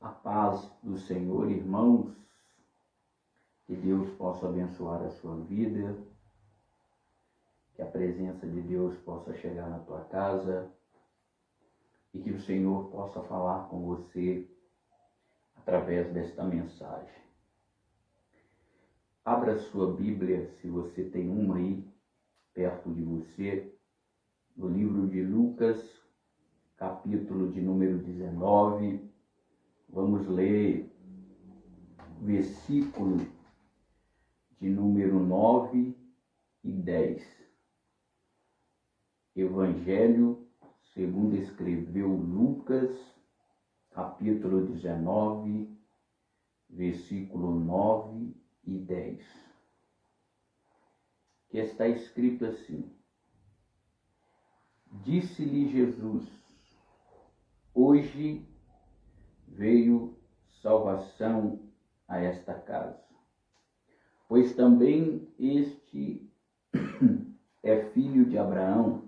A paz do Senhor, irmãos, que Deus possa abençoar a sua vida, que a presença de Deus possa chegar na tua casa e que o Senhor possa falar com você através desta mensagem. Abra sua Bíblia, se você tem uma aí perto de você, no livro de Lucas, capítulo de número 19, vamos ler o versículo de número 9 e 10. Evangelho segundo escreveu Lucas, capítulo 19, versículo 9 e 10. Que está escrito assim: Disse-lhe Jesus: hoje veio salvação a esta casa, pois também este é filho de Abraão,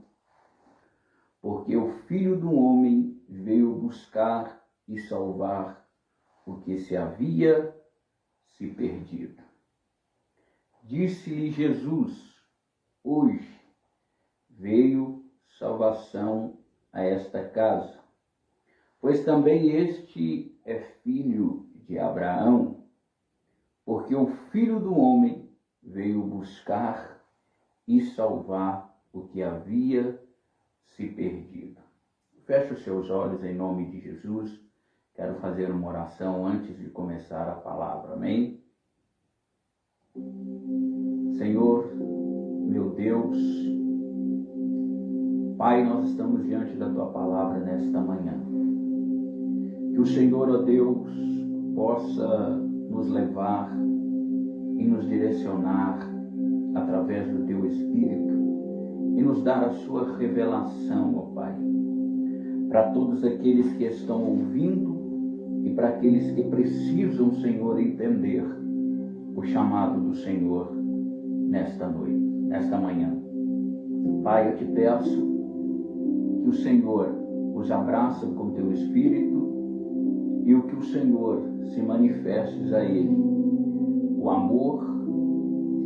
porque o Filho do Homem veio buscar e salvar o que se havia se perdido. Disse-lhe Jesus: hoje veio salvação a esta casa, pois também este é filho de Abraão, porque o Filho do Homem veio buscar e salvar o que havia se perdido. Feche os seus olhos em nome de Jesus. Quero fazer uma oração antes de começar a palavra. Amém? Senhor, meu Deus, Pai, nós estamos diante da Tua palavra nesta manhã. Que o Senhor, ó Deus, possa nos levar e nos direcionar através do Teu Espírito e nos dar a Sua revelação, ó Pai, para todos aqueles que estão ouvindo e para aqueles que precisam, Senhor, entender o chamado do Senhor nesta noite, nesta manhã. Pai, eu te peço que o Senhor os abraça com Teu Espírito e o que o Senhor se manifeste a Ele, o amor,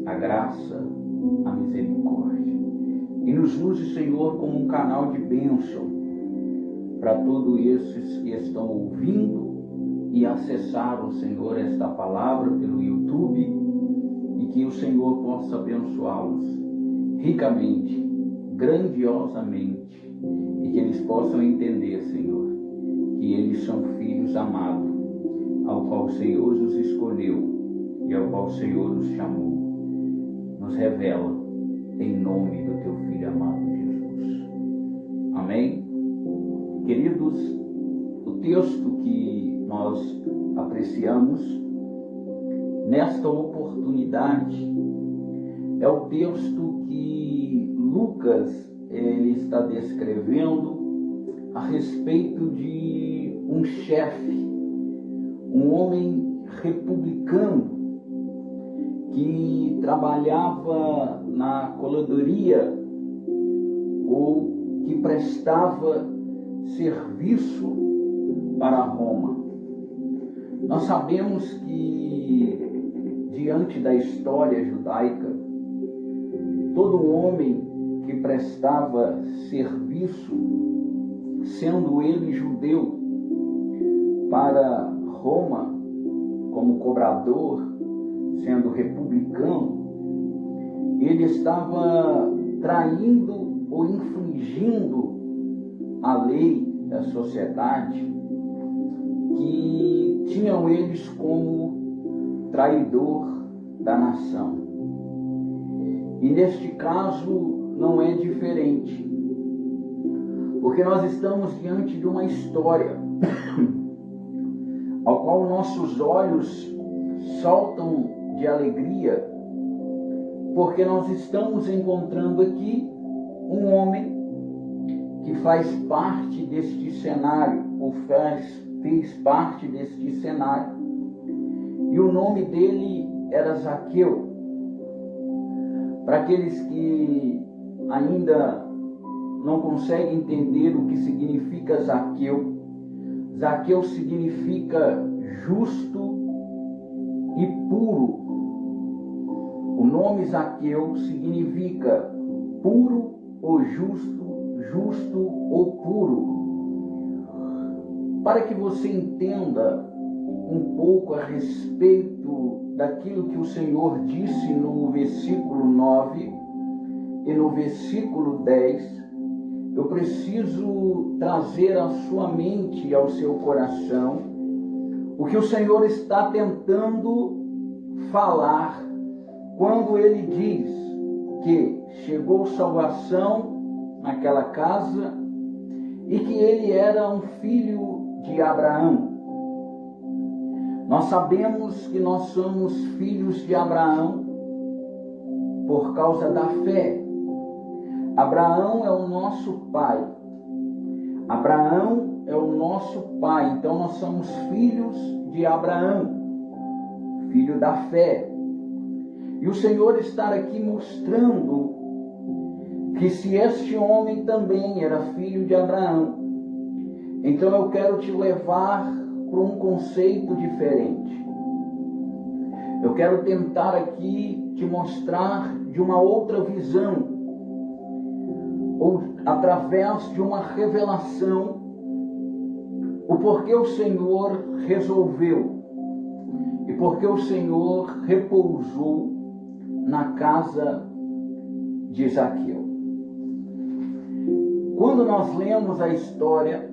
a graça, a misericórdia. E nos use, Senhor, como um canal de bênção para todos esses que estão ouvindo e acessaram, Senhor, esta palavra pelo YouTube, e que o Senhor possa abençoá-los ricamente, grandiosamente, e que eles possam entender, Senhor, que eles são filhos amados, ao qual o Senhor os escolheu e ao qual o Senhor os chamou. Nos revela em nome do Teu Filho amado Jesus. Amém? Queridos, o texto que nós apreciamos nesta oportunidade é o texto que Lucas ele está descrevendo a respeito de um chefe, um homem republicano que trabalhava na coladoria ou que prestava serviço para Roma. Nós sabemos que, diante da história judaica, todo homem que prestava serviço, sendo ele judeu, para Roma, como cobrador, sendo republicano, ele estava traindo ou infringindo a lei da sociedade que tinham eles como traidor da nação. E neste caso não é diferente, porque nós estamos diante de uma história ao qual nossos olhos saltam de alegria, porque nós estamos encontrando aqui um homem que faz parte deste cenário, ou fez parte deste cenário, e o nome dele era Zaqueu. Para aqueles que ainda não conseguem entender o que significa Zaqueu, Zaqueu significa justo e puro. O nome Zaqueu significa puro ou justo, justo ou puro. Para que você entenda um pouco a respeito daquilo que o Senhor disse no versículo 9 e no versículo 10, eu preciso trazer à sua mente e ao seu coração o que o Senhor está tentando falar quando Ele diz que chegou salvação naquela casa e que ele era um filho de Abraão. Nós sabemos que nós somos filhos de Abraão por causa da fé. Abraão é o nosso pai. Abraão é o nosso pai. Então nós somos filhos de Abraão, filho da fé. E o Senhor está aqui mostrando que se este homem também era filho de Abraão, então eu quero te levar para um conceito diferente. Eu quero tentar aqui te mostrar de uma outra visão, ou através de uma revelação, o porquê o Senhor resolveu e porquê o Senhor repousou na casa de Zaqueu. Quando nós lemos a história,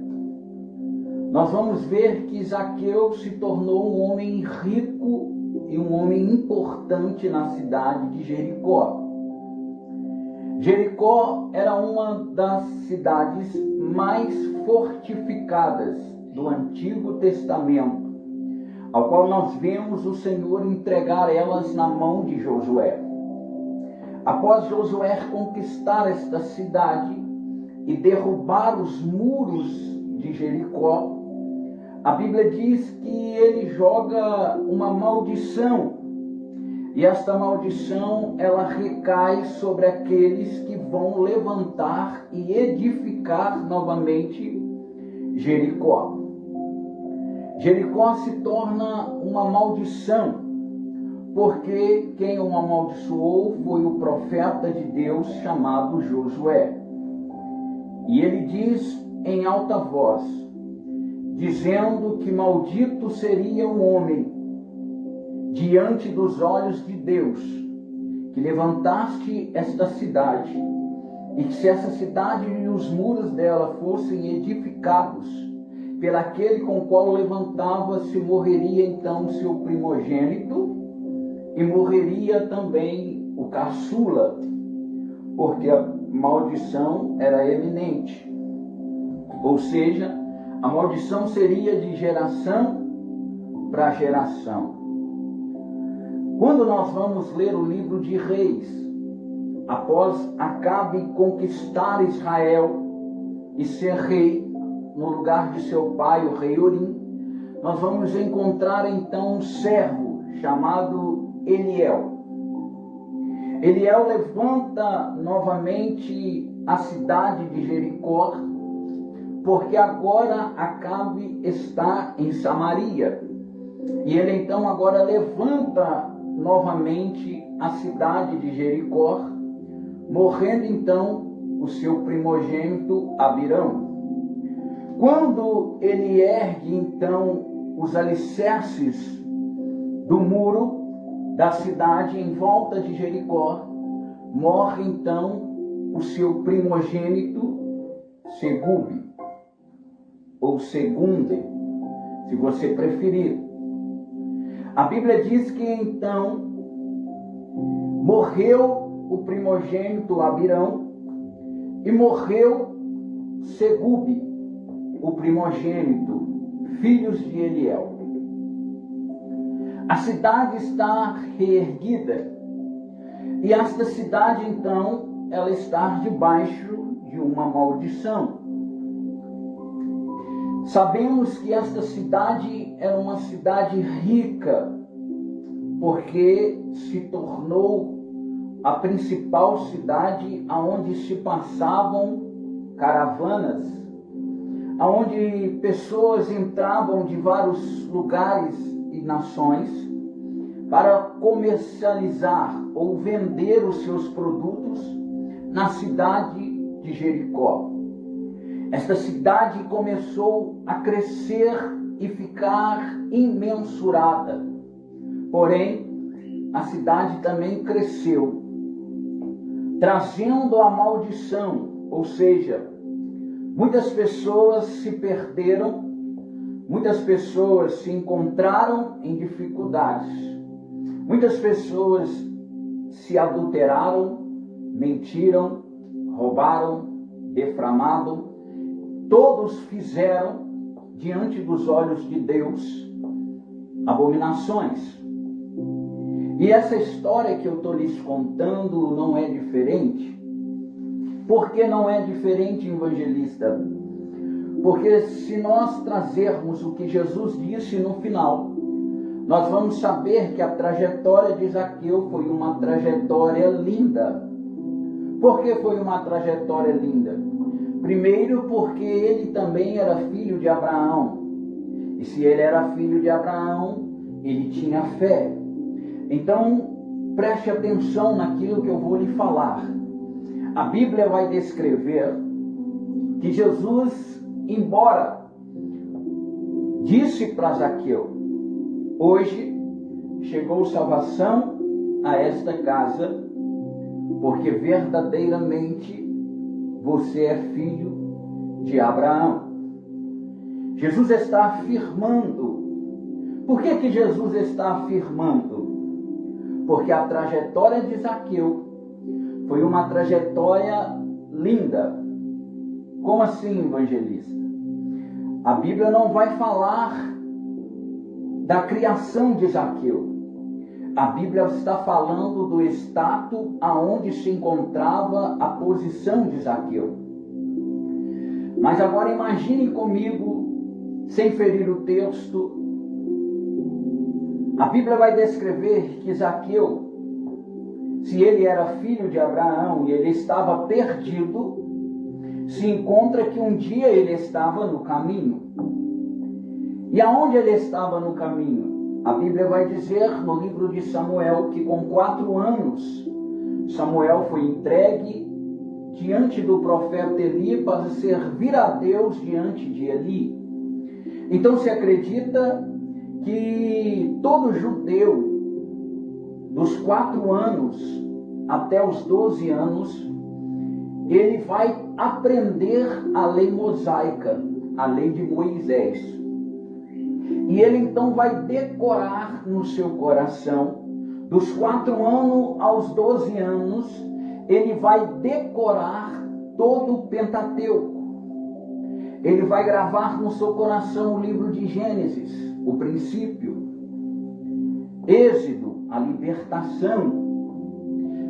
nós vamos ver que Zaqueu se tornou um homem rico e um homem importante na cidade de Jericó. Jericó era uma das cidades mais fortificadas do Antigo Testamento, ao qual nós vemos o Senhor entregar elas na mão de Josué. Após Josué conquistar esta cidade e derrubar os muros de Jericó, a Bíblia diz que ele joga uma maldição, e esta maldição ela recai sobre aqueles que vão levantar e edificar novamente Jericó. Jericó se torna uma maldição, porque quem o amaldiçoou foi o profeta de Deus chamado Josué. E ele diz em alta voz, dizendo que maldito seria o homem diante dos olhos de Deus, que levantaste esta cidade, e que se essa cidade e os muros dela fossem edificados pelaquele com o qual levantava-se, morreria então seu primogênito, e morreria também o caçula, porque a maldição era eminente. Ou seja, a maldição seria de geração para geração. Quando nós vamos ler o livro de Reis, após Acabe conquistar Israel e ser rei no lugar de seu pai, o rei Orim, nós vamos encontrar então um servo chamado Eliel. Eliel levanta novamente a cidade de Jericó, porque agora Acabe está em Samaria. E ele então agora levanta novamente a cidade de Jericó, morrendo então o seu primogênito Abirão. Quando ele ergue então os alicerces do muro da cidade em volta de Jericó, morre então o seu primogênito Segube, ou Segunde, se você preferir. A Bíblia diz que então morreu o primogênito Abirão e morreu Segube, o primogênito, filhos de Eliel. A cidade está reerguida, e esta cidade então ela está debaixo de uma maldição. Sabemos que esta cidade era uma cidade rica, porque se tornou a principal cidade aonde se passavam caravanas, onde pessoas entravam de vários lugares e nações para comercializar ou vender os seus produtos na cidade de Jericó. Esta cidade começou a crescer e ficar imensurada. Porém, a cidade também cresceu, trazendo a maldição, ou seja, muitas pessoas se perderam, muitas pessoas se encontraram em dificuldades, muitas pessoas se adulteraram, mentiram, roubaram, deframaram, todos fizeram diante dos olhos de Deus abominações. E essa história que eu estou lhes contando não é diferente. Por que não é diferente, evangelista? Porque se nós trazermos o que Jesus disse no final, nós vamos saber que a trajetória de Zaqueu foi uma trajetória linda. Por que foi uma trajetória linda? Primeiro, porque ele também era filho de Abraão. E se ele era filho de Abraão, ele tinha fé. Então, preste atenção naquilo que eu vou lhe falar. A Bíblia vai descrever que Jesus, embora disse para Zaqueu: hoje chegou salvação a esta casa, porque verdadeiramente você é filho de Abraão. Jesus está afirmando. Por que Jesus está afirmando? Porque a trajetória de Zaqueu foi uma trajetória linda. Como assim, evangelista? A Bíblia não vai falar da criação de Zaqueu. A Bíblia está falando do status aonde se encontrava a posição de Zaqueu. Mas agora imagine comigo, sem ferir o texto, a Bíblia vai descrever que Zaqueu, se ele era filho de Abraão e ele estava perdido, se encontra que um dia ele estava no caminho. E aonde ele estava no caminho? A Bíblia vai dizer no livro de Samuel que com 4 anos, Samuel foi entregue diante do profeta Eli para servir a Deus diante de Eli. Então se acredita que todo judeu, dos 4 anos até os 12 anos, ele vai aprender a lei mosaica, a lei de Moisés. E ele então vai decorar no seu coração, dos 4 anos aos 12 anos, ele vai decorar todo o Pentateuco. Ele vai gravar no seu coração o livro de Gênesis, o princípio, Êxodo, a libertação,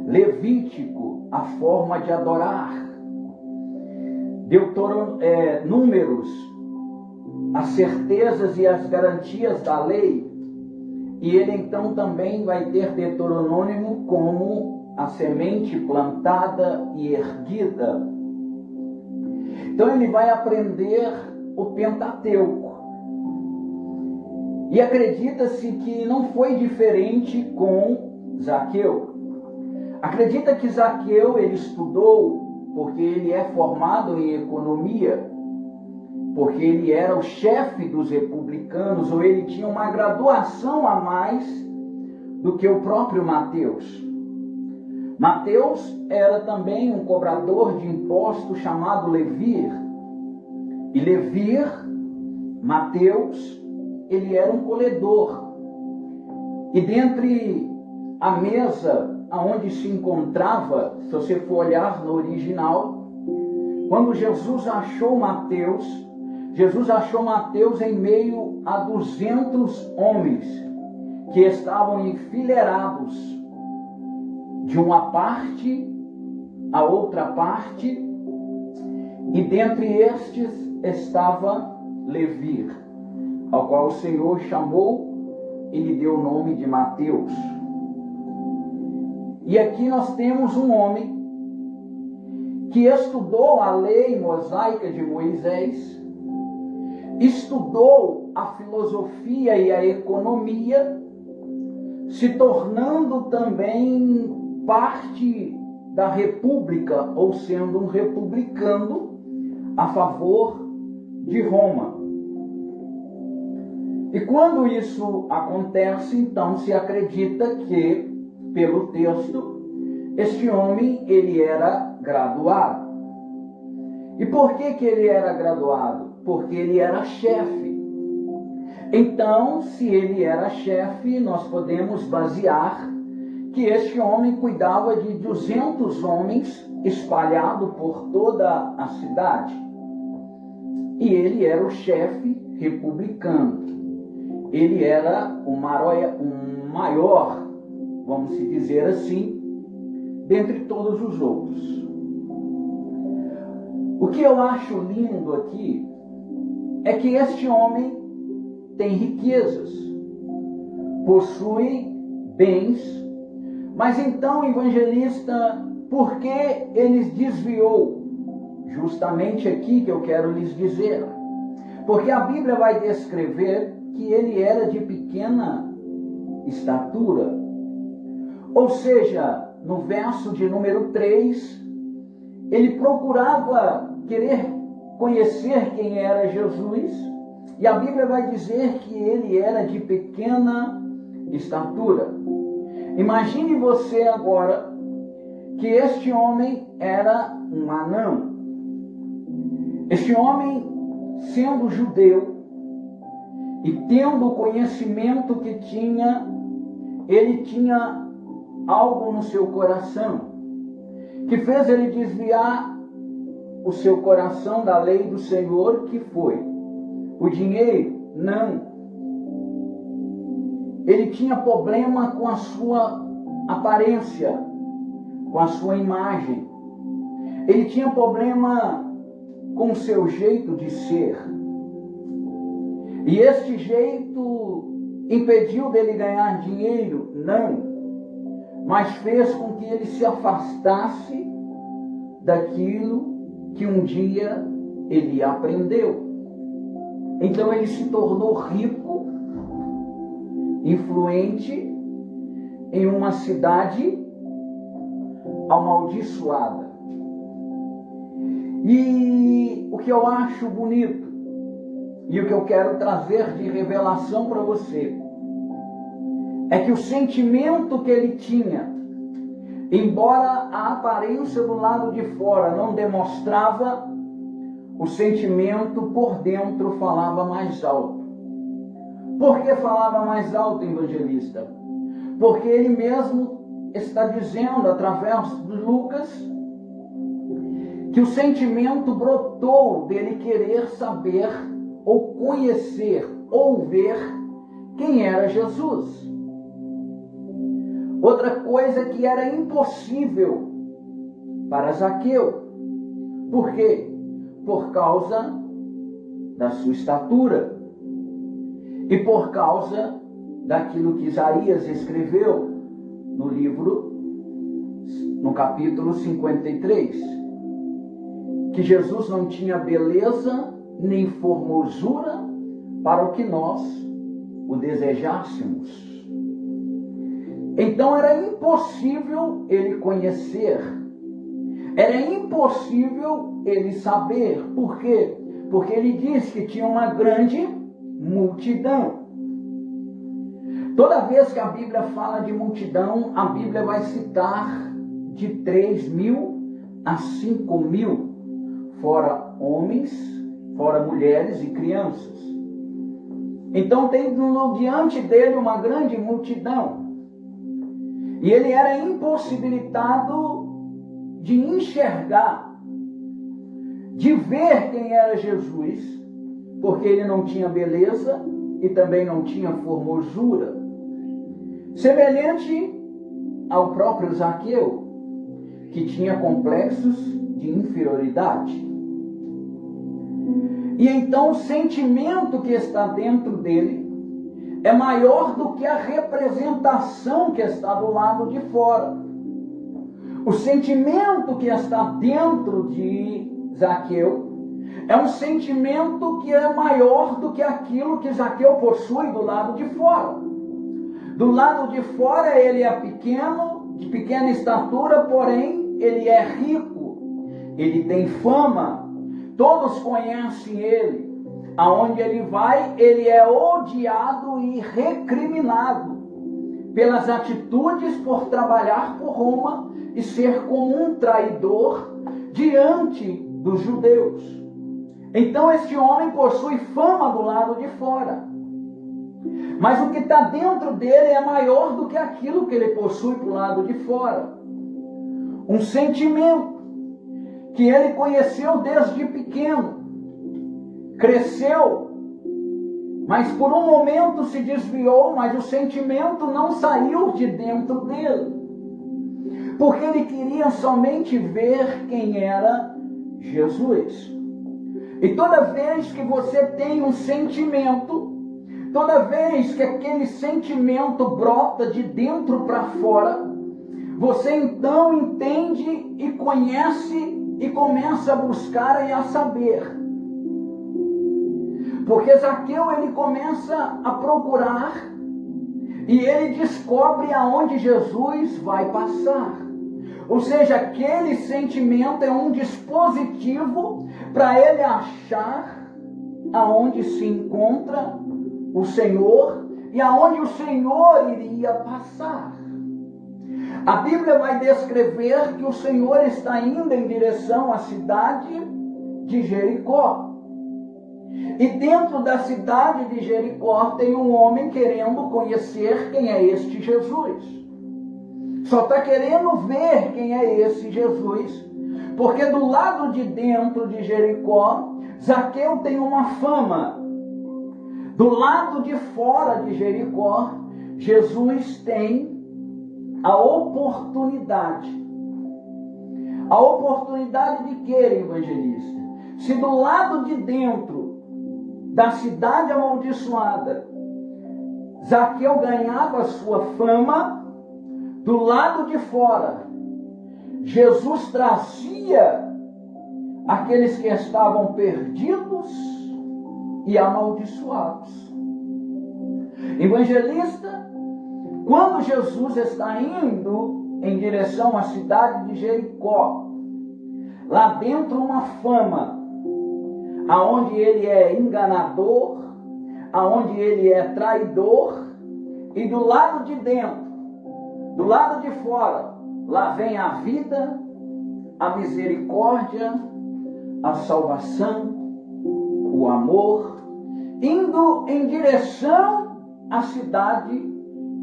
Levítico, a forma de adorar, Números, as certezas e as garantias da lei. E ele então também vai ter Deuteronômio como a semente plantada e erguida. Então ele vai aprender o Pentateuco. E acredita-se que não foi diferente com Zaqueu. Acredita que Zaqueu ele estudou porque ele é formado em economia, porque ele era o chefe dos republicanos, ou ele tinha uma graduação a mais do que o próprio Mateus. Mateus era também um cobrador de impostos chamado Levir. E Levir, Mateus, ele era um colhedor. E dentre a mesa aonde se encontrava, se você for olhar no original, quando Jesus achou Mateus em meio a 200 homens que estavam enfileirados de uma parte a outra parte, e dentre estes estava Levi, ao qual o Senhor chamou e lhe deu o nome de Mateus. E aqui nós temos um homem que estudou a lei mosaica de Moisés, estudou a filosofia e a economia, se tornando também parte da república, ou sendo um republicano a favor de Roma. E quando isso acontece, então se acredita que, pelo texto, este homem ele era graduado. E por que ele era graduado? Porque ele era chefe. Então, se ele era chefe, nós podemos basear que este homem cuidava de 200 homens espalhados por toda a cidade. E ele era o chefe republicano. Ele era o maior, vamos dizer assim, dentre todos os outros. O que eu acho lindo aqui é que este homem tem riquezas, possui bens, mas então, evangelista, por que ele desviou? Justamente aqui que eu quero lhes dizer. Porque a Bíblia vai descrever que ele era de pequena estatura. Ou seja, no verso de número 3, ele procurava querer conhecer quem era Jesus, e a Bíblia vai dizer que ele era de pequena estatura. Imagine você agora que este homem era um anão. Este homem, sendo judeu e tendo o conhecimento que tinha, ele tinha algo no seu coração que fez ele desviar o seu coração da lei do Senhor, que foi o dinheiro. Não. Ele tinha problema com a sua aparência, com a sua imagem. Ele tinha problema com o seu jeito de ser. E este jeito impediu dele ganhar dinheiro? Não. Mas fez com que ele se afastasse daquilo que um dia ele aprendeu. Então ele se tornou rico, influente, em uma cidade amaldiçoada. E o que eu acho bonito, e o que eu quero trazer de revelação para você, é que o sentimento que ele tinha, embora a aparência do lado de fora não demonstrava, o sentimento por dentro falava mais alto. Por que falava mais alto, evangelista? Porque ele mesmo está dizendo, através de Lucas, que o sentimento brotou dele querer saber, ou conhecer, ou ver quem era Jesus. Outra coisa que era impossível para Zaqueu. Por quê? Por causa da sua estatura. E por causa daquilo que Isaías escreveu no livro, no capítulo 53. Que Jesus não tinha beleza nem formosura para o que nós o desejássemos. Então era impossível ele conhecer, era impossível ele saber. Por quê? Porque ele diz que tinha uma grande multidão. Toda vez que a Bíblia fala de multidão, a Bíblia vai citar de 3.000 a 5.000, fora homens, fora mulheres e crianças. Então tem diante dele uma grande multidão. E ele era impossibilitado de enxergar, de ver quem era Jesus, porque ele não tinha beleza e também não tinha formosura. Semelhante ao próprio Zaqueu, que tinha complexos de inferioridade. E então o sentimento que está dentro dele é maior do que a representação que está do lado de fora. O sentimento que está dentro de Zaqueu É um sentimento que é maior do que aquilo que Zaqueu possui do lado de fora. Do lado de fora ele é pequeno, de pequena estatura, porém ele é rico. Ele tem fama, todos conhecem ele. Aonde ele vai, ele é odiado e recriminado pelas atitudes por trabalhar por Roma e ser como um traidor diante dos judeus. Então este homem possui fama do lado de fora. Mas o que está dentro dele é maior do que aquilo que ele possui do lado de fora. Um sentimento que ele conheceu desde pequeno. Cresceu, mas por um momento se desviou, mas o sentimento não saiu de dentro dele. Porque ele queria somente ver quem era Jesus. E toda vez que você tem um sentimento, toda vez que aquele sentimento brota de dentro para fora, você então entende e conhece e começa a buscar e a saber. Porque Zaqueu ele começa a procurar e ele descobre aonde Jesus vai passar. Ou seja, aquele sentimento é um dispositivo para ele achar aonde se encontra o Senhor e aonde o Senhor iria passar. A Bíblia vai descrever que o Senhor está indo em direção à cidade de Jericó. E dentro da cidade de Jericó tem um homem querendo conhecer quem é este Jesus. Só está querendo ver quem é esse Jesus. Porque do lado de dentro de Jericó, Zaqueu tem uma fama. Do lado de fora de Jericó, Jesus tem a oportunidade. A oportunidade de quê, evangelista? Se do lado de dentro da cidade amaldiçoada, Zaqueu ganhava sua fama, do lado de fora, Jesus trazia aqueles que estavam perdidos e amaldiçoados. Evangelista, quando Jesus está indo em direção à cidade de Jericó, lá dentro uma fama, aonde ele é enganador, aonde ele é traidor, e do lado de dentro, do lado de fora, lá vem a vida, a misericórdia, a salvação, o amor, indo em direção à cidade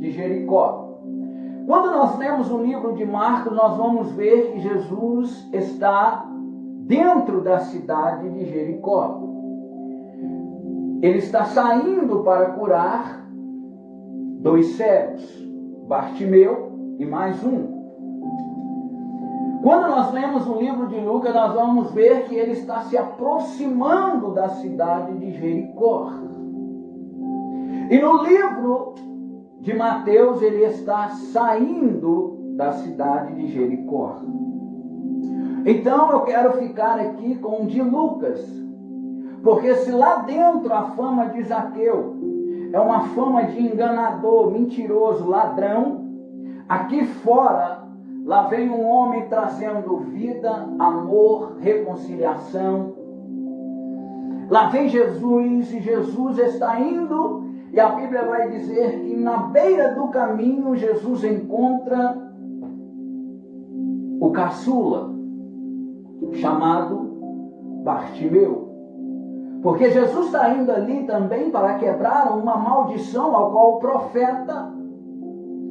de Jericó. Quando nós lemos o livro de Marcos, nós vamos ver que Jesus está dentro da cidade de Jericó. Ele está saindo para curar 2 cegos, Bartimeu e mais um. Quando nós lemos o livro de Lucas, nós vamos ver que ele está se aproximando da cidade de Jericó. E no livro de Mateus, ele está saindo da cidade de Jericó. Então eu quero ficar aqui com o de Lucas, porque se lá dentro a fama de Zaqueu é uma fama de enganador, mentiroso, ladrão, aqui fora, lá vem um homem trazendo vida, amor, reconciliação. Lá vem Jesus e Jesus está indo, e a Bíblia vai dizer que na beira do caminho Jesus encontra o caçula, chamado Bartimeu. Porque Jesus está indo ali também para quebrar uma maldição ao qual o profeta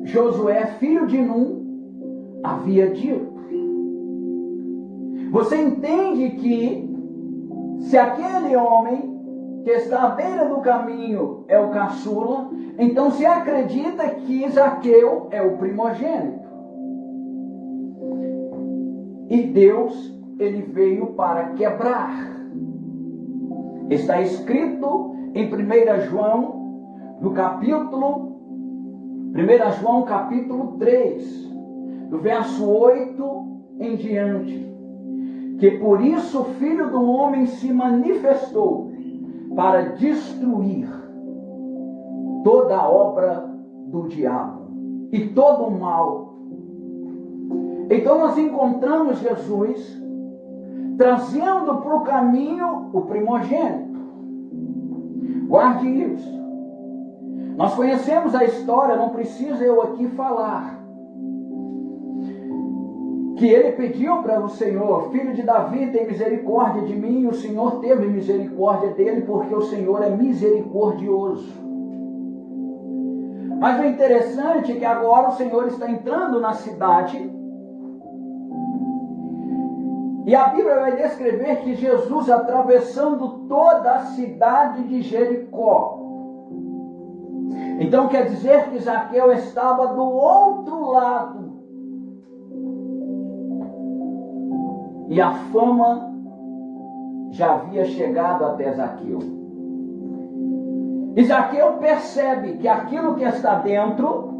Josué, filho de Num, havia dito. Você entende que se aquele homem que está à beira do caminho é o caçula, então se acredita que Zaqueu é o primogênito. E Deus, ele veio para quebrar. Está escrito em 1 João, no capítulo 1 João capítulo 3, do verso 8 em diante, que por isso o Filho do Homem se manifestou para destruir toda a obra do diabo e todo o mal. Então nós encontramos Jesus trazendo para o caminho o primogênito. Guarde isso. Nós conhecemos a história, não preciso eu aqui falar. Que ele pediu para o Senhor: filho de Davi, tem misericórdia de mim. E o Senhor teve misericórdia dele, porque o Senhor é misericordioso. Mas o interessante é que agora o Senhor está entrando na cidade. E a Bíblia vai descrever que Jesus atravessando toda a cidade de Jericó. Então quer dizer que Zaqueu estava do outro lado. E a fama já havia chegado até Zaqueu. E Zaqueu percebe que aquilo que está dentro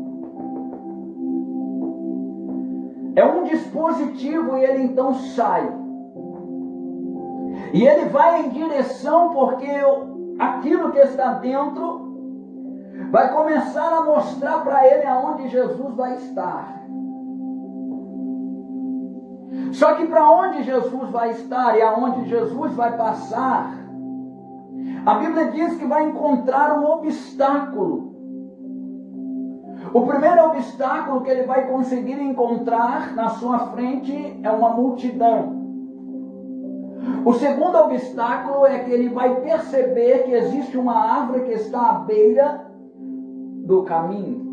é um dispositivo, e ele então sai. E ele vai em direção, porque aquilo que está dentro vai começar a mostrar para ele aonde Jesus vai estar. Só que para onde Jesus vai estar e aonde Jesus vai passar, a Bíblia diz que vai encontrar um obstáculo. O primeiro obstáculo que ele vai conseguir encontrar na sua frente é uma multidão. O segundo obstáculo é que ele vai perceber que existe uma árvore que está à beira do caminho.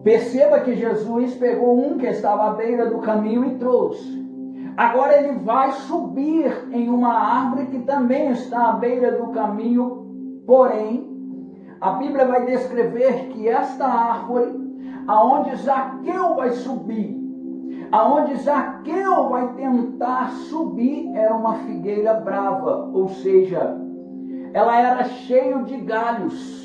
Perceba que Jesus pegou um que estava à beira do caminho e trouxe. Agora ele vai subir em uma árvore que também está à beira do caminho, porém, a Bíblia vai descrever que esta árvore, aonde Zaqueu vai subir, aonde Zaqueu vai tentar subir, era uma figueira brava, ou seja, ela era cheia de galhos.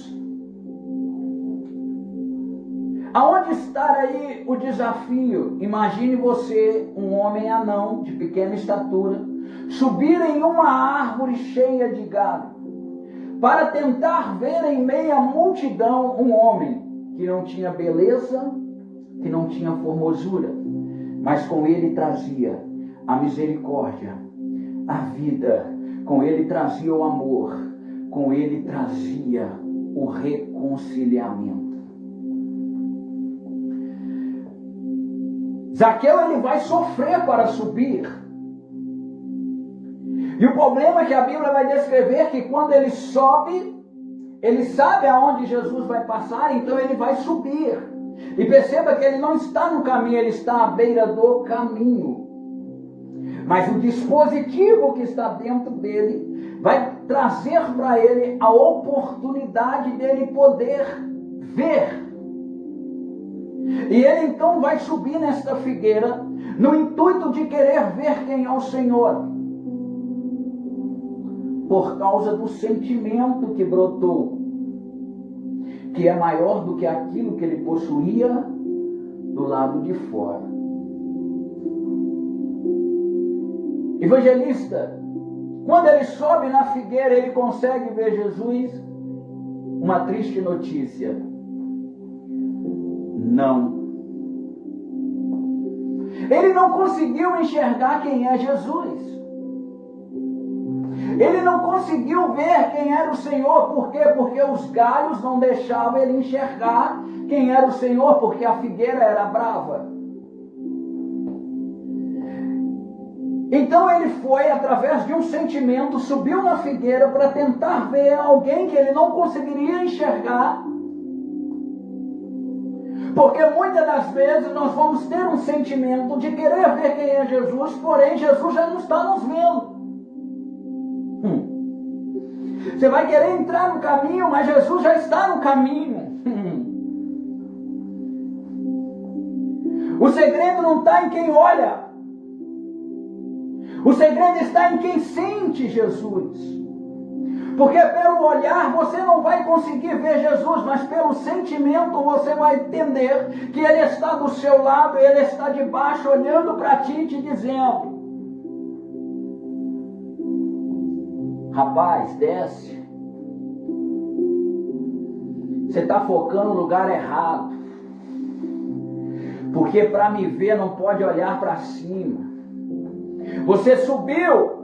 Aonde está aí o desafio? Imagine você, um homem anão, de pequena estatura, subir em uma árvore cheia de galho, para tentar ver em meio à multidão um homem que não tinha beleza, que não tinha formosura, mas com ele trazia a misericórdia, a vida, com ele trazia o amor, com ele trazia o reconciliamento. Zaqueu ele vai sofrer para subir. E o problema é que a Bíblia vai descrever que quando ele sobe, ele sabe aonde Jesus vai passar, então ele vai subir. E perceba que ele não está no caminho, ele está à beira do caminho. Mas o dispositivo que está dentro dele vai trazer para ele a oportunidade dele poder ver. E ele então vai subir nesta figueira no intuito de querer ver quem é o Senhor. Por causa do sentimento que brotou, que é maior do que aquilo que ele possuía do lado de fora. Evangelista, quando ele sobe na figueira, ele consegue ver Jesus. Uma triste notícia: não. Ele não conseguiu enxergar quem é Jesus. Ele não conseguiu ver quem era o Senhor. Por quê? Porque os galhos não deixavam ele enxergar quem era o Senhor, porque a figueira era brava. Então ele foi, através de um sentimento, subiu na figueira para tentar ver alguém que ele não conseguiria enxergar. Porque muitas das vezes nós vamos ter um sentimento de querer ver quem é Jesus, porém Jesus já não está nos vendo. Você vai querer entrar no caminho, mas Jesus já está no caminho. O segredo não está em quem olha. O segredo está em quem sente Jesus. Porque pelo olhar você não vai conseguir ver Jesus, mas pelo sentimento você vai entender que Ele está do seu lado, Ele está de baixo olhando para ti e te dizendo: rapaz, desce. Você está focando no lugar errado. Porque para me ver não pode olhar para cima. Você subiu.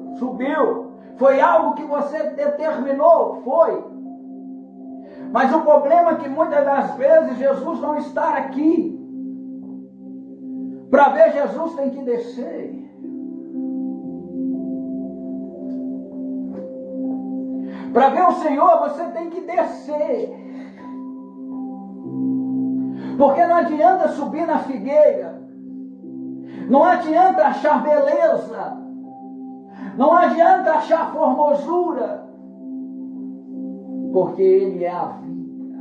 Foi algo que você determinou, foi. Mas o problema é que muitas das vezes Jesus não está aqui. Para ver Jesus tem que descer. Para ver o Senhor você tem que descer. Porque não adianta subir na figueira. Não adianta achar beleza. Não adianta achar formosura. Porque Ele é a vida.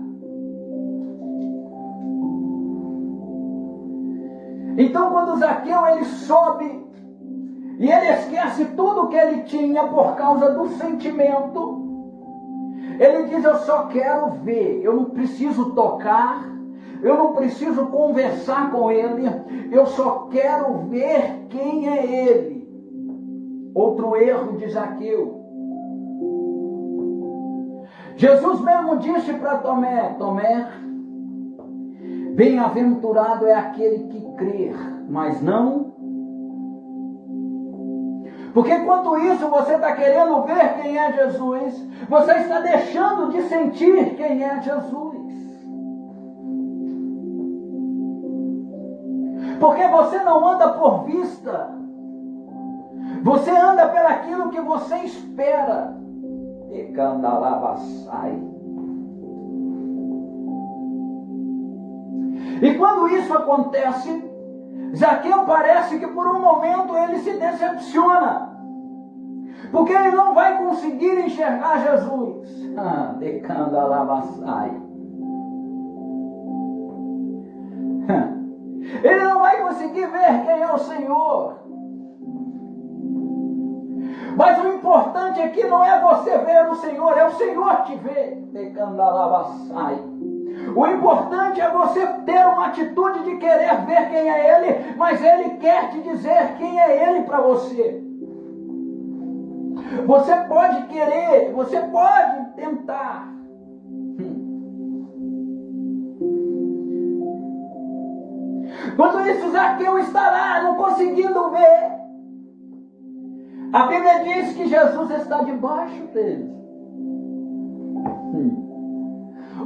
Então quando Zaqueu ele sobe e ele esquece tudo o que ele tinha por causa do sentimento, ele diz: eu só quero ver, eu não preciso tocar, eu não preciso conversar com Ele, eu só quero ver quem é Ele. Outro erro de Zaqueu. Jesus mesmo disse para Tomé: Tomé, bem-aventurado é aquele que crer, mas não. Porque enquanto isso você está querendo ver quem é Jesus, você está deixando de sentir quem é Jesus. Porque você não anda por vista, você anda pelaquilo que você espera. E candalava sai. E quando isso acontece, Zaqueu parece que por um momento ele se decepciona, porque ele não vai conseguir enxergar Jesus. De candalava sai. Ele não vai conseguir ver quem é o Senhor. Mas o importante é que não é você ver o Senhor, é o Senhor te ver. O importante é você ter uma atitude de querer ver quem é Ele, mas Ele quer te dizer quem é Ele para você. Você pode querer, você pode tentar. Quando isso, Zaqueu está lá, não conseguindo ver. A Bíblia diz que Jesus está debaixo dele.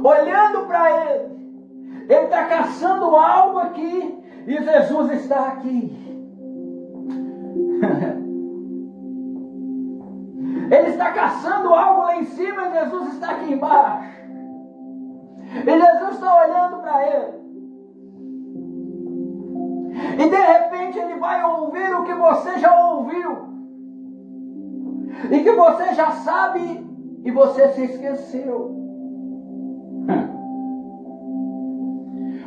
Olhando para ele. Ele está caçando algo aqui e Jesus está aqui. Ele está caçando algo lá em cima e Jesus está aqui embaixo. E Jesus está olhando para ele. E de repente ele vai ouvir o que você já ouviu. E que você já sabe e você se esqueceu.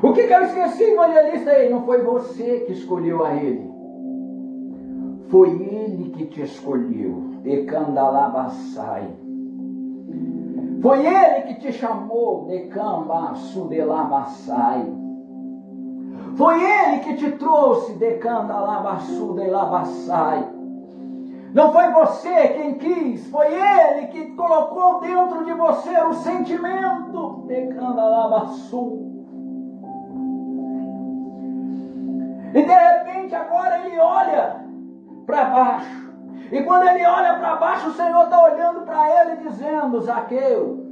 O que eu esqueci, evangelista? Aí? Não foi você que escolheu a ele. Foi ele que te escolheu. De candalabassai. Foi ele que te chamou. De cambasudelabassai. Foi ele que te trouxe. De candalabasudelabassai. Não foi você quem quis, foi Ele que colocou dentro de você o sentimento de candalabaçu. E de repente agora ele olha para baixo. E quando ele olha para baixo, o Senhor está olhando para ele dizendo: Zaqueu.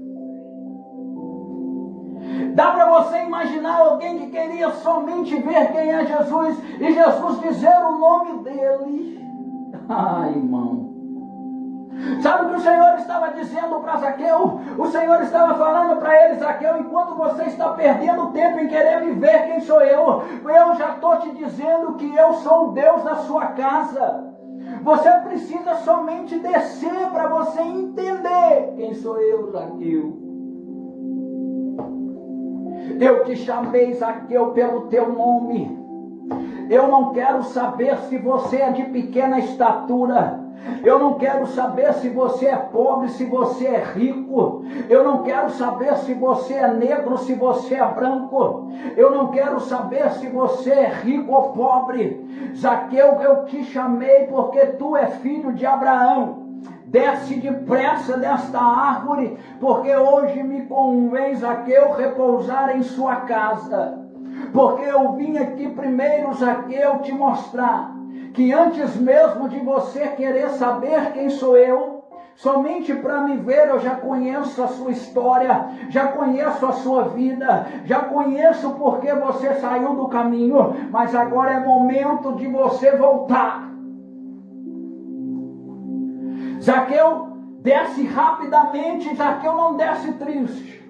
Dá para você imaginar alguém que queria somente ver quem é Jesus e Jesus dizer o nome dele? Ai, irmão. Sabe o que o Senhor estava dizendo para Zaqueu? O Senhor estava falando para ele: Zaqueu, enquanto você está perdendo tempo em querer me ver quem sou eu já estou te dizendo que eu sou o Deus da sua casa. Você precisa somente descer para você entender quem sou eu, Zaqueu. Eu te chamei, Zaqueu, pelo teu nome. Eu não quero saber se você é de pequena estatura. Eu não quero saber se você é pobre, se você é rico. Eu não quero saber se você é negro, se você é branco. Eu não quero saber se você é rico ou pobre. Zaqueu, eu te chamei porque tu é filho de Abraão. Desce depressa desta árvore, porque hoje me convém, Zaqueu, repousar em sua casa. Porque eu vim aqui primeiro, Zaqueu, te mostrar que antes mesmo de você querer saber quem sou eu, somente para me ver eu já conheço a sua história, já conheço a sua vida, já conheço porque você saiu do caminho, mas agora é momento de você voltar. Zaqueu desce rapidamente, Zaqueu não desce triste.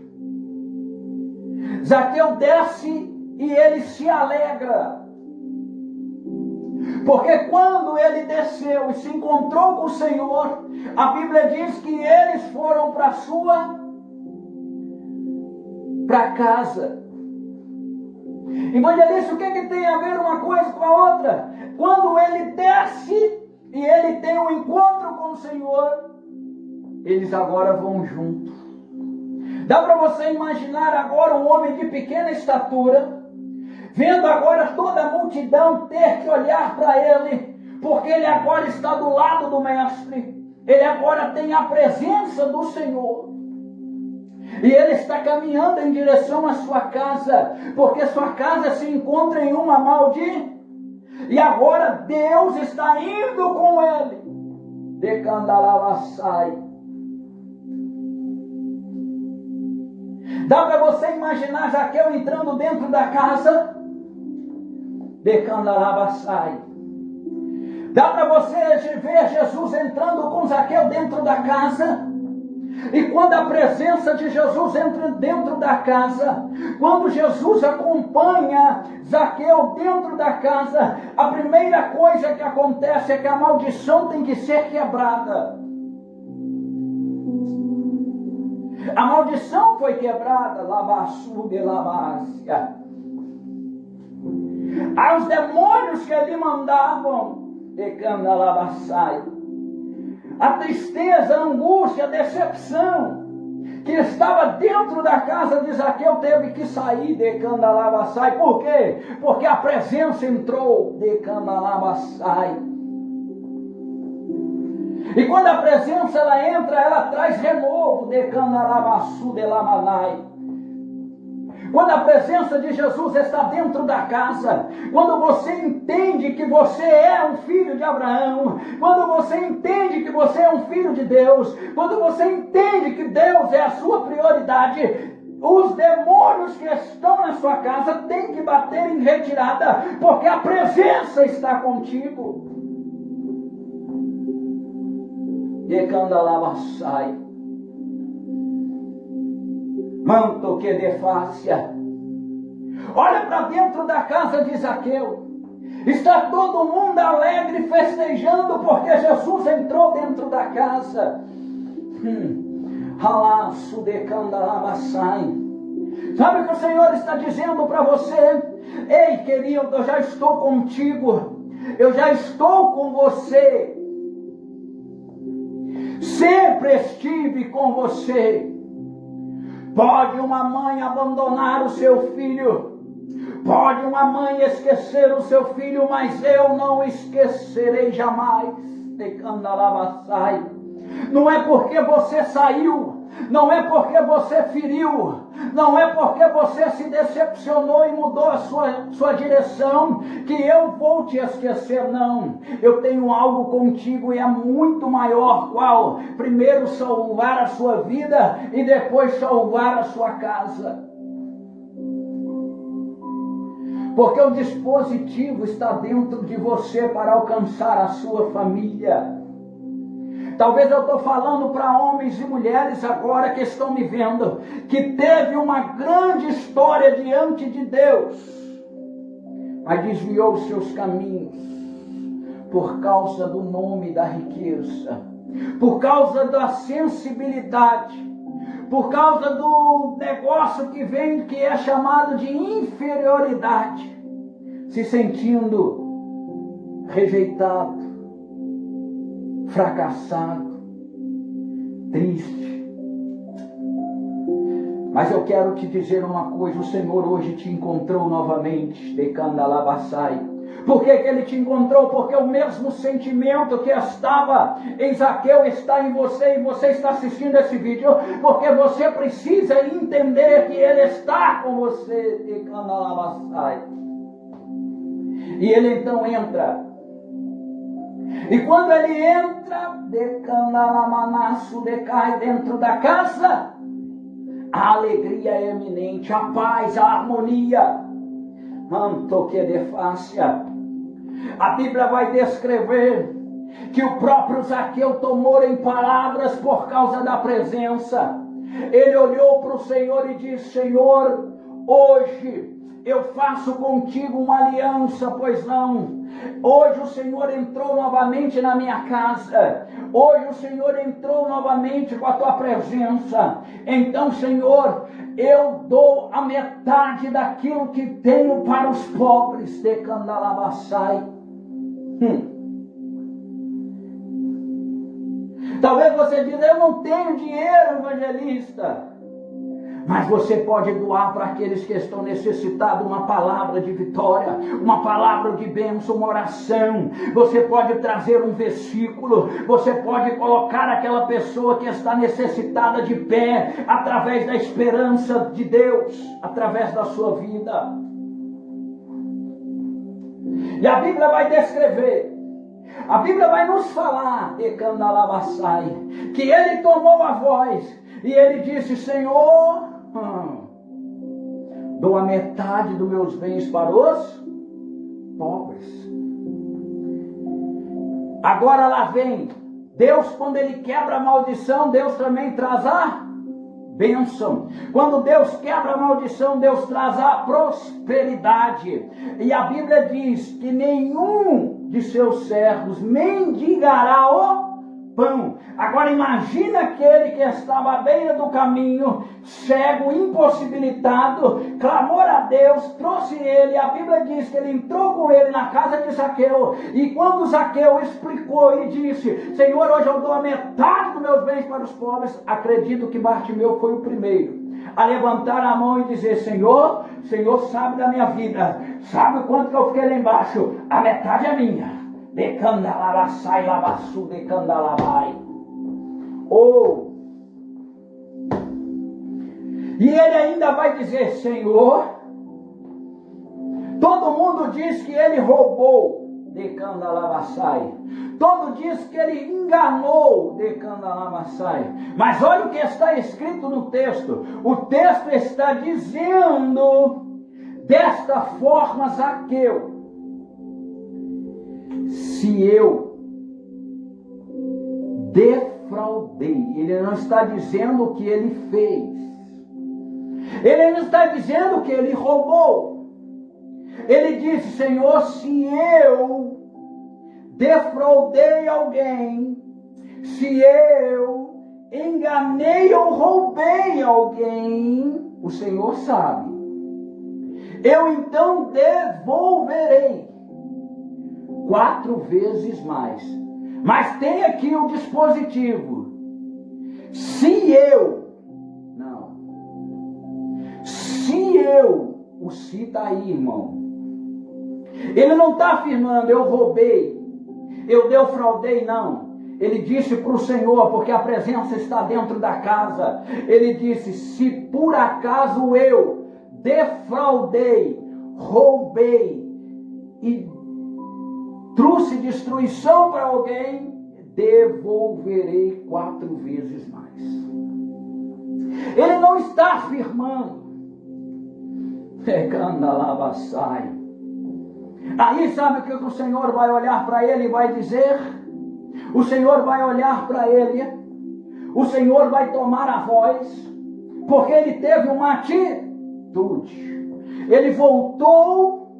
Zaqueu desce e ele se alegra. Porque quando ele desceu e se encontrou com o Senhor, a Bíblia diz que eles foram para casa. Evangelista, o que tem a ver uma coisa com a outra? Quando ele desce e ele tem um encontro com o Senhor, eles agora vão juntos. Dá para você imaginar agora um homem de pequena estatura, vendo agora toda a multidão ter que olhar para ele, porque ele agora está do lado do Mestre, ele agora tem a presença do Senhor, e ele está caminhando em direção à sua casa, porque sua casa se encontra em uma maldita, e agora Deus está indo com ele, de Candalavassai. Dá para você imaginar Zaqueu entrando dentro da casa? De Candalavassai. Dá para você ver Jesus entrando com Zaqueu dentro da casa? E quando a presença de Jesus entra dentro da casa, quando Jesus acompanha Zaqueu dentro da casa, a primeira coisa que acontece é que a maldição tem que ser quebrada. A maldição foi quebrada, Labassu de Labácia. Aos demônios que lhe mandavam, de Candalabassai. A tristeza, a angústia, a decepção que estava dentro da casa de Zaqueu teve que sair, de Candalabassai. Por quê? Porque a presença entrou, de Candalabassai. E quando a presença ela entra, ela traz renovo, de Candalabassu de Lamanai. Quando a presença de Jesus está dentro da casa, quando você entende que você é um filho de Abraão, quando você entende que você é um filho de Deus, quando você entende que Deus é a sua prioridade, os demônios que estão na sua casa têm que bater em retirada, porque a presença está contigo. E Candalavassai. Manto que de fácia. Olha para dentro da casa de Zaqueu. Está todo mundo alegre, festejando, porque Jesus entrou dentro da casa. Ralaço de Candalabassai. Sabe o que o Senhor está dizendo para você? Ei, querido, eu já estou contigo. Eu já estou com você. Sempre estive com você. Pode uma mãe abandonar o seu filho, pode uma mãe esquecer o seu filho, mas eu não esquecerei jamais. De Candalabassai. Não é porque você saiu, não é porque você feriu, não é porque você se decepcionou e mudou a sua direção, que eu vou te esquecer, não. Eu tenho algo contigo e é muito maior. Qual? Primeiro salvar a sua vida e depois salvar a sua casa. Porque o dispositivo está dentro de você para alcançar a sua família. Talvez eu estou falando para homens e mulheres agora que estão me vendo, que teve uma grande história diante de Deus, mas desviou os seus caminhos por causa do nome da riqueza, por causa da sensibilidade, por causa do negócio que vem, que é chamado de inferioridade, se sentindo rejeitado, fracassado, triste. Mas eu quero te dizer uma coisa, o Senhor hoje te encontrou novamente, Decandalabassai. Por que Ele te encontrou? Porque o mesmo sentimento que estava em Zaqueu está em você, e você está assistindo esse vídeo, porque você precisa entender que Ele está com você, Decandalabassai. E Ele então entra. E quando Ele entra, Decandalamanassu, decai dentro da casa, a alegria é eminente, a paz, a harmonia. A Bíblia vai descrever que o próprio Zaqueu tomou em palavras por causa da presença. Ele olhou para o Senhor e disse: Senhor, hoje eu faço contigo uma aliança, pois não. Hoje o Senhor entrou novamente na minha casa. Hoje o Senhor entrou novamente com a tua presença. Então, Senhor, eu dou a metade daquilo que tenho para os pobres. Decandalabassai. Talvez você diga: eu não tenho dinheiro, evangelista. Mas você pode doar para aqueles que estão necessitados uma palavra de vitória, uma palavra de bênção, uma oração. Você pode trazer um versículo, você pode colocar aquela pessoa que está necessitada de pé, através da esperança de Deus, através da sua vida. E a Bíblia vai descrever, a Bíblia vai nos falar, Decandalabassai, que ele tomou a voz e ele disse: Senhor, dou a metade dos meus bens para os pobres. Agora lá vem Deus, quando Ele quebra a maldição, Deus também traz a bênção. Quando Deus quebra a maldição, Deus traz a prosperidade. E a Bíblia diz que nenhum de seus servos mendigará o pão. Agora imagina aquele que estava à beira do caminho, cego, impossibilitado, clamou a Deus, trouxe ele. A Bíblia diz que ele entrou com ele na casa de Zaqueu, e quando Zaqueu explicou e disse: Senhor, hoje eu dou a metade dos meus bens para os pobres, acredito que Bartimeu foi o primeiro a levantar a mão e dizer: Senhor, Senhor sabe da minha vida, sabe o quanto que eu fiquei lá embaixo, a metade é minha. Decandalabassai, labassu, decandalabai. E ele ainda vai dizer: Senhor, todo mundo diz que ele roubou, decandalabassai. Todo diz que ele enganou, decandalabassai. Mas olha o que está escrito no texto. O texto está dizendo desta forma: Zaqueu, se eu defraudei, ele não está dizendo o que ele fez, ele não está dizendo que ele roubou, ele disse: Senhor, se eu defraudei alguém, se eu enganei ou roubei alguém, o Senhor sabe, eu então devolverei 4 vezes mais. Mas tem aqui um dispositivo: se eu, o se está aí, irmão. Ele não está afirmando: eu roubei, eu defraudei, não. Ele disse para o Senhor, porque a presença está dentro da casa. Ele disse: se por acaso eu defraudei, roubei e trouxe destruição para alguém, devolverei 4 vezes mais. Ele não está afirmando. Aí sabe o que o Senhor vai olhar para ele e vai dizer? O Senhor vai olhar para ele, o Senhor vai tomar a voz, porque ele teve uma atitude. Ele voltou,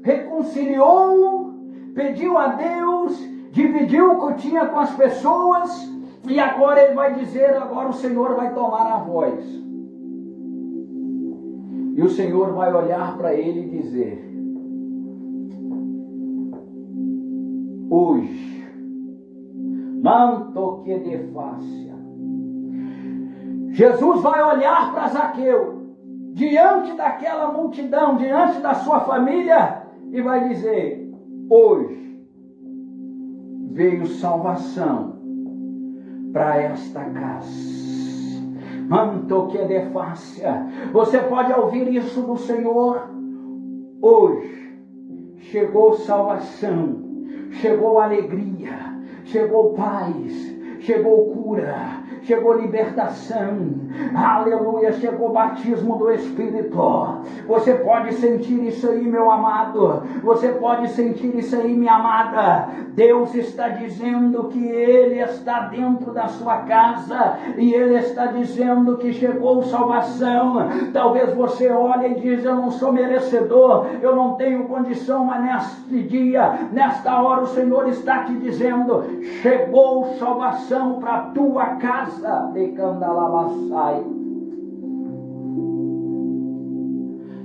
reconciliou, pediu a Deus, dividiu o que tinha com as pessoas, e agora ele vai dizer: agora o Senhor vai tomar a voz. E o Senhor vai olhar para ele e dizer: hoje Manto que de fácia. Jesus vai olhar para Zaqueu, diante daquela multidão, diante da sua família, e vai dizer: hoje veio salvação para esta casa. Manto que de fácia. Você pode ouvir isso do Senhor. Hoje chegou salvação, chegou alegria, chegou paz, chegou cura, chegou libertação, aleluia, chegou batismo do Espírito. Você pode sentir isso aí, meu amado, você pode sentir isso aí, minha amada. Deus está dizendo que Ele está dentro da sua casa, e Ele está dizendo que chegou salvação. Talvez você olhe e diz: eu não sou merecedor, eu não tenho condição, mas neste dia, nesta hora, o Senhor está te dizendo: chegou salvação para a tua casa. De Candalabassai.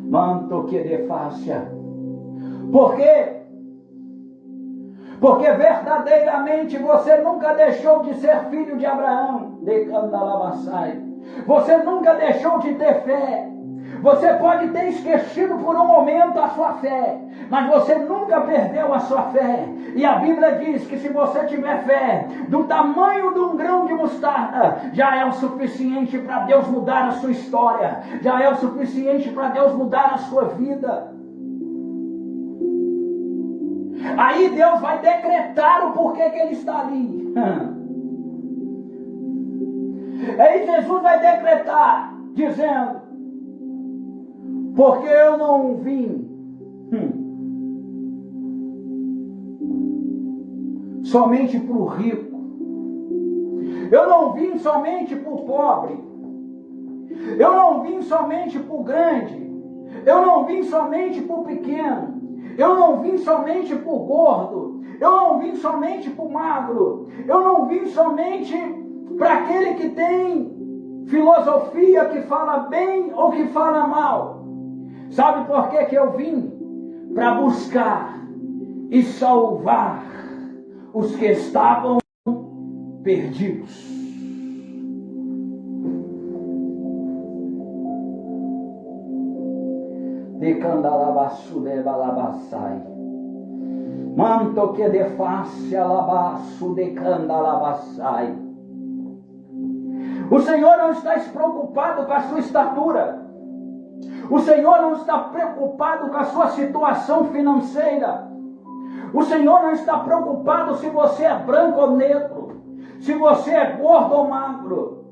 Manto que de fácia. Por quê? Porque verdadeiramente você nunca deixou de ser filho de Abraão. De Candalabassai. Você nunca deixou de ter fé. Você pode ter esquecido por um momento a sua fé, mas você nunca perdeu a sua fé. E a Bíblia diz que se você tiver fé do tamanho de um grão de mostarda, já é o suficiente para Deus mudar a sua história, já é o suficiente para Deus mudar a sua vida. Aí Deus vai decretar o porquê que Ele está ali. Aí Jesus vai decretar, dizendo: porque eu não vim somente para o rico, eu não vim somente para o pobre, eu não vim somente para o grande, eu não vim somente para o pequeno, eu não vim somente para o gordo, eu não vim somente para o magro, eu não vim somente para aquele que tem filosofia, que fala bem ou que fala mal. Sabe por que eu vim? Para buscar e salvar os que estavam perdidos. De Candalabaçu de Balabassai. Manto que de face alabaço de Candalabassai. O Senhor não está preocupado com a sua estatura. O Senhor não está preocupado com a sua situação financeira. O Senhor não está preocupado se você é branco ou negro, se você é gordo ou magro.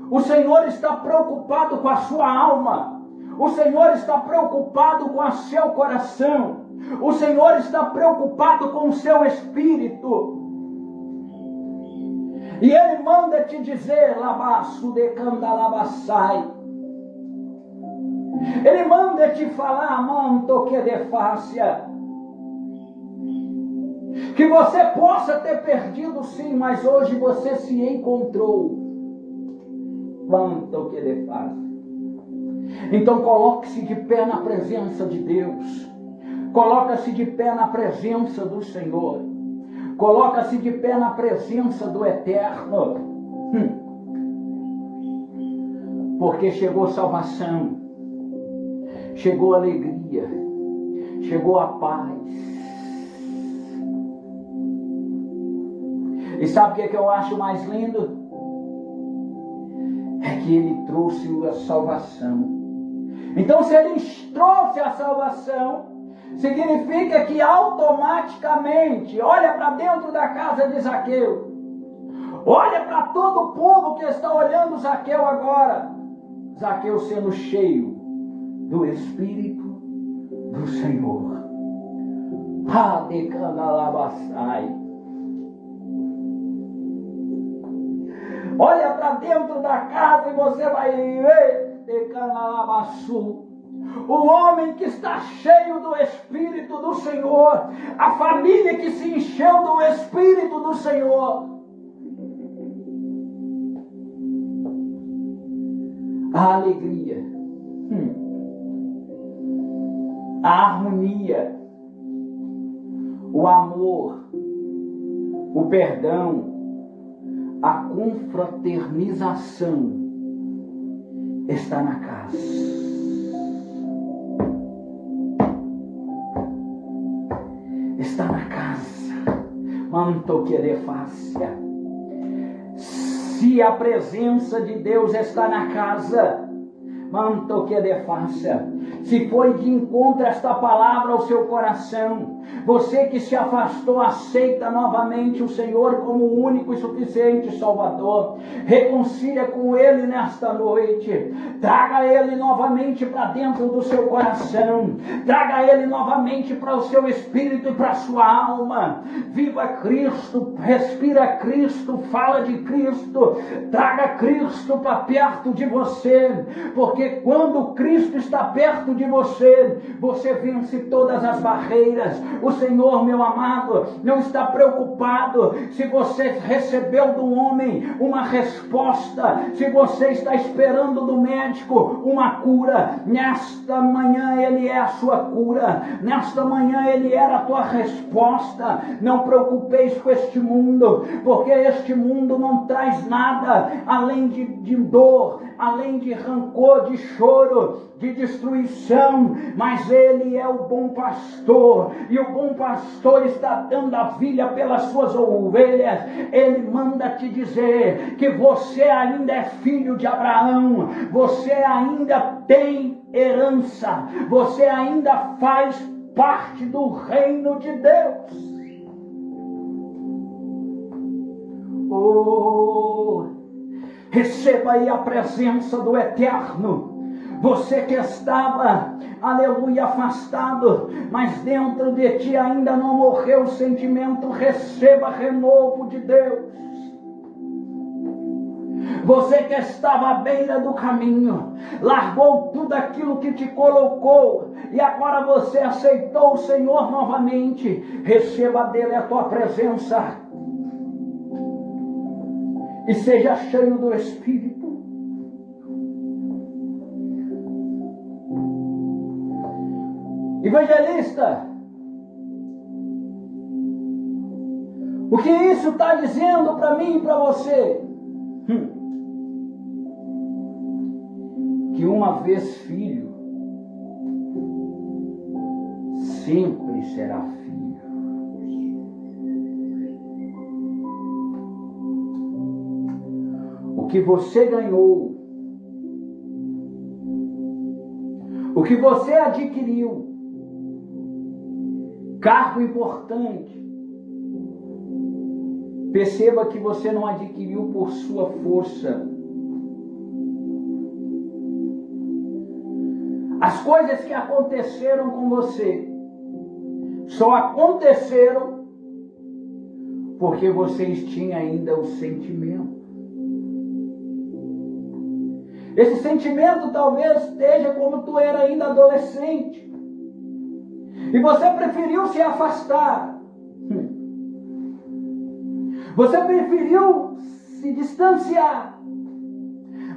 O Senhor está preocupado com a sua alma. O Senhor está preocupado com o seu coração. O Senhor está preocupado com o seu espírito. E Ele manda te dizer: labaço de Candalabassai. Ele manda te falar: manto que de fácia. Que você possa ter perdido sim, mas hoje você se encontrou. Manto que de fácia. Então coloque-se de pé na presença de Deus. Coloca-se de pé na presença do Senhor. Coloca-se de pé na presença do Eterno. Porque chegou salvação. Chegou alegria, chegou a paz. E sabe o que eu acho mais lindo? É que Ele trouxe a salvação. Então, se Ele trouxe a salvação, significa que automaticamente, olha para dentro da casa de Zaqueu, olha para todo o povo que está olhando Zaqueu agora. Zaqueu sendo cheio do Espírito do Senhor. De Candalabassai. Olha para dentro da casa e você vai ver de Candalabassu. O homem que está cheio do Espírito do Senhor. A família que se encheu do Espírito do Senhor. A alegria. A harmonia, o amor, o perdão, a confraternização está na casa. Está na casa. Manto querer fácia. Se a presença de Deus está na casa, manto querer fácia. Se foi de encontro esta palavra ao seu coração, você que se afastou, aceita novamente o Senhor como o único e suficiente Salvador. Reconcilia com Ele nesta noite. Traga Ele novamente para dentro do seu coração. Traga Ele novamente para o seu espírito e para a sua alma. Viva Cristo, respira Cristo, fala de Cristo. Traga Cristo para perto de você. Porque quando Cristo está perto de você, você vence todas as barreiras. O Senhor, meu amado, não está preocupado se você recebeu do homem uma resposta, se você está esperando do médico uma cura. Nesta manhã Ele é a sua cura, nesta manhã Ele era a tua resposta. Não preocupeis com este mundo, porque este mundo não traz nada além de dor, além de rancor, de choro, de destruição, mas Ele é o bom pastor, e o bom pastor está dando a vida pelas suas ovelhas. Ele manda te dizer que você ainda é filho de Abraão, você ainda tem herança, você ainda faz parte do reino de Deus. Oh, receba aí a presença do Eterno. Você que estava, aleluia, afastado, mas dentro de ti ainda não morreu o sentimento, receba renovo de Deus. Você que estava à beira do caminho, largou tudo aquilo que te colocou, e agora você aceitou o Senhor novamente, receba dele a tua presença, e seja cheio do Espírito. Evangelista, o que isso está dizendo para mim e para você? Que uma vez filho, sempre será filho. O que você ganhou, o que você adquiriu, cargo importante, perceba que você não adquiriu por sua força. As coisas que aconteceram com você só aconteceram porque vocês tinham ainda o sentimento. Esse sentimento talvez esteja como tu era ainda adolescente. E você preferiu se afastar. Você preferiu se distanciar.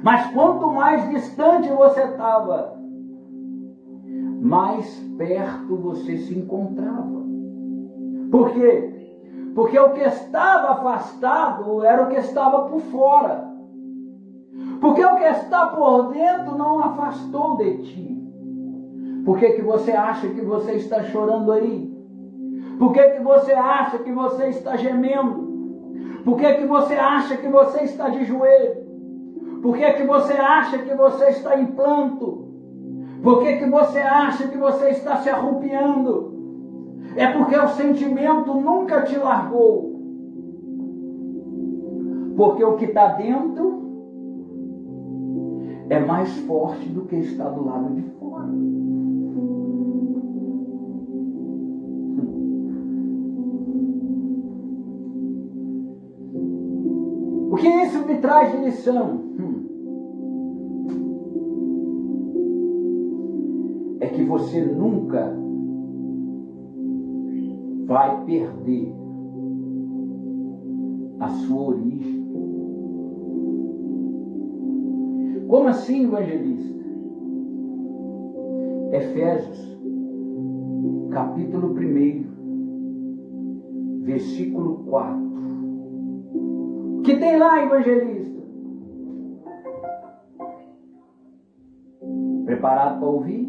Mas quanto mais distante você estava, mais perto você se encontrava. Por quê? Porque o que estava afastado era o que estava por fora. Porque o que está por dentro não afastou de ti. Por que você acha que você está chorando aí? Por que você acha que você está gemendo? Por que você acha que você está de joelho? Por que você acha que você está em planto? Por que você acha que você está se arrupiando? É porque o sentimento nunca te largou. Porque o que está dentro é mais forte do que está do lado de fora. O que isso me traz de lição? É que você nunca vai perder a sua origem. Como assim, evangelista? Efésios, capítulo 1, versículo 4. que tem lá, evangelista? Preparado para ouvir?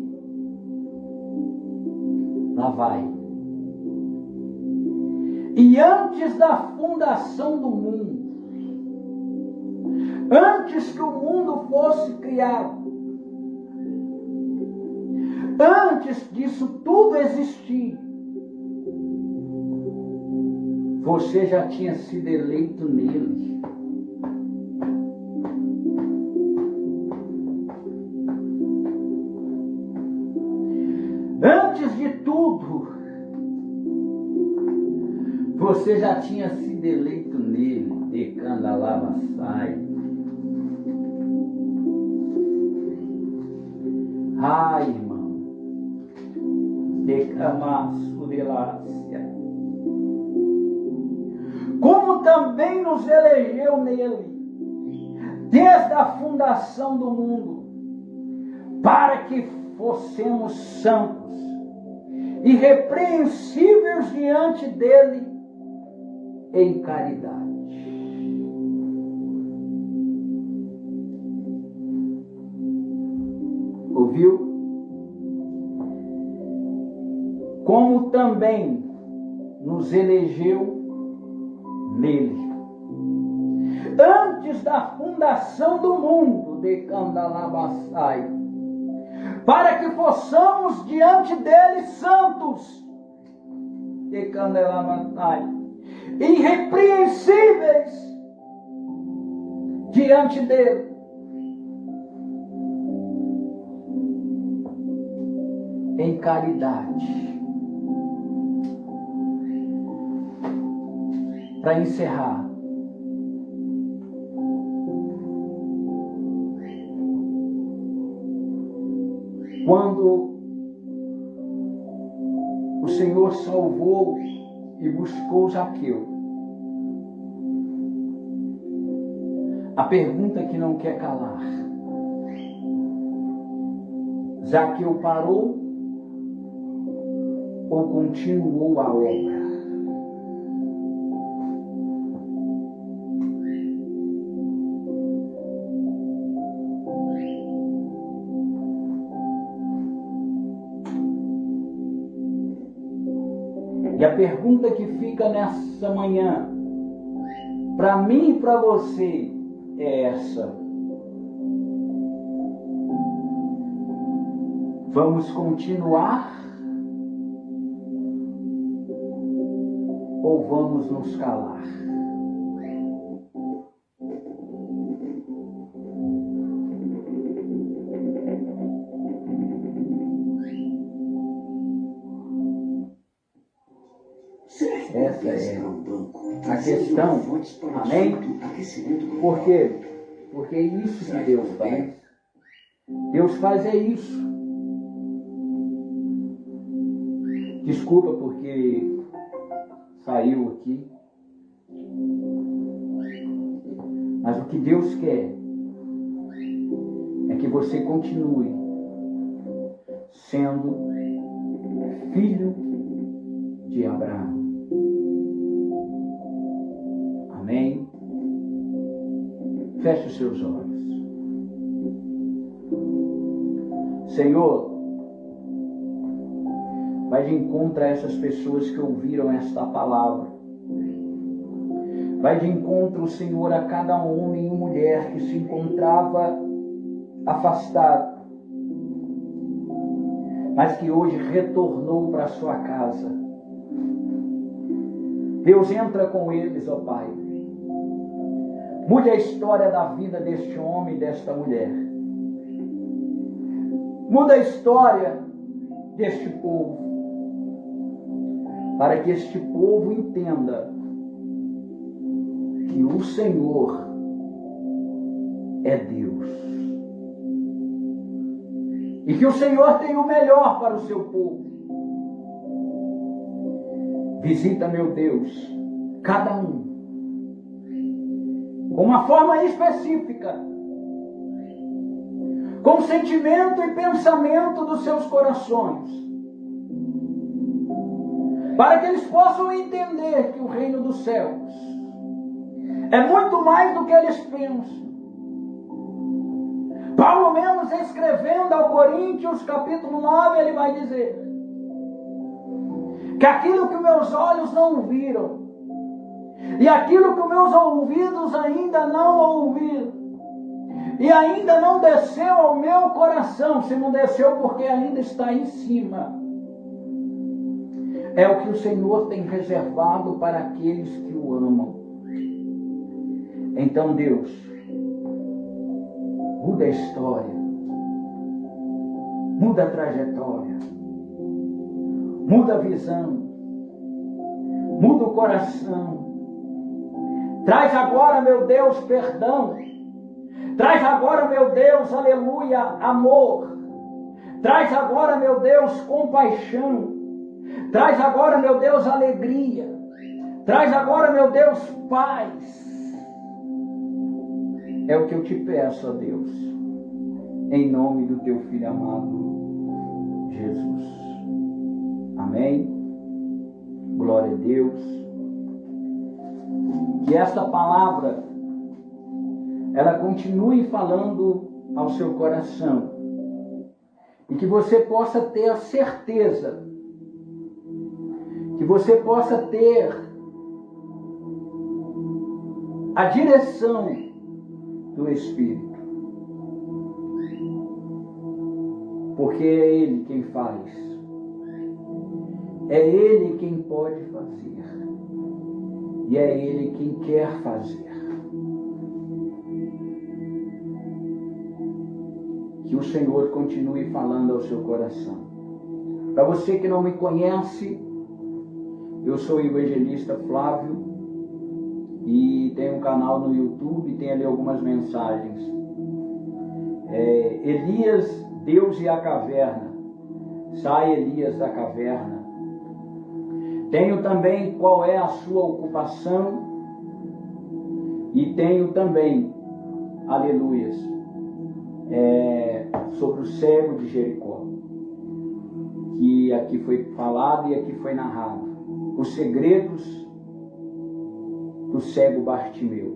Lá vai. E antes da fundação do mundo, antes que o mundo fosse criado, antes disso tudo existir, você já tinha sido eleito nele. Antes de tudo, você já tinha sido eleito nele. De Candalavassai. Ai, irmão. De Camaço de Lácia. Como também nos elegeu nele, desde a fundação do mundo, para que fossemos santos, irrepreensíveis diante dele em caridade. Ouviu? Como também nos elegeu nele, antes da fundação do mundo, de Candalabassai, para que possamos diante dele santos, de Candalabassai, irrepreensíveis diante dele. Em caridade. Para encerrar, quando o Senhor salvou e buscou Zaqueu, a pergunta que não quer calar: Zaqueu parou ou continuou a obra? E a pergunta que fica nessa manhã, para mim e para você, é essa: vamos continuar ou vamos nos calar? Essa é a questão. Amém? Por quê? Porque é isso que Deus faz. Deus faz é isso. Desculpa porque saiu aqui. Mas o que Deus quer é que você continue sendo filho de Abraão. Amém? Feche os seus olhos. Senhor, vai de encontro a essas pessoas que ouviram esta palavra. Vai de encontro, Senhor, a cada homem e mulher que se encontrava afastado, mas que hoje retornou para sua casa. Deus, entra com eles, ó Pai. Mude a história da vida deste homem e desta mulher. Muda a história deste povo, para que este povo entenda que o Senhor é Deus. E que o Senhor tem o melhor para o seu povo. Visita, meu Deus, cada um, com uma forma específica, com sentimento e pensamento dos seus corações, para que eles possam entender que o reino dos céus É muito mais do que eles pensam. Paulo mesmo escrevendo ao Coríntios, capítulo 9, ele vai dizer que aquilo que meus olhos não viram, e aquilo que meus ouvidos ainda não ouviram, e ainda não desceu ao meu coração, se não desceu porque ainda está em cima, é o que o Senhor tem reservado para aqueles que o amam. Então Deus, muda a história, muda a trajetória, muda a visão, muda o coração. Traz agora, meu Deus, perdão. Traz agora, meu Deus, aleluia, amor. Traz agora, meu Deus, compaixão. Traz agora, meu Deus, alegria. Traz agora, meu Deus, paz. É o que eu te peço, ó Deus, em nome do teu Filho amado, Jesus. Amém? Glória a Deus. Que esta palavra, ela continue falando ao seu coração. E que você possa ter a certeza, que você possa ter a direção do Espírito. Porque é Ele quem faz. É Ele quem pode fazer. E é Ele quem quer fazer. Que o Senhor continue falando ao seu coração. Para você que não me conhece, eu sou o evangelista Flávio e tenho um canal no YouTube, tem ali algumas mensagens. Elias, Deus e a caverna. Sai Elias da caverna. Tenho também qual é a sua ocupação. E tenho também, aleluias, sobre o cego de Jericó. Que aqui foi falado e aqui foi narrado. Os segredos do cego Bartimeu.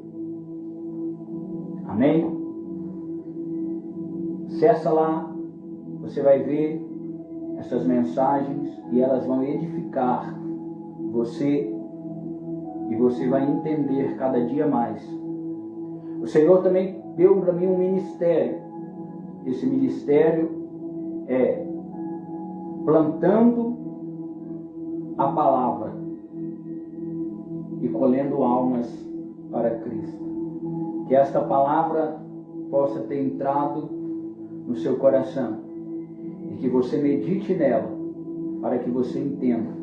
Amém? Acessa lá, você vai ver essas mensagens e elas vão edificar você e você vai entender cada dia mais. O Senhor também deu para mim um ministério. Esse ministério é plantando a palavra e colhendo almas para Cristo. Que esta palavra possa ter entrado no seu coração e que você medite nela para que você entenda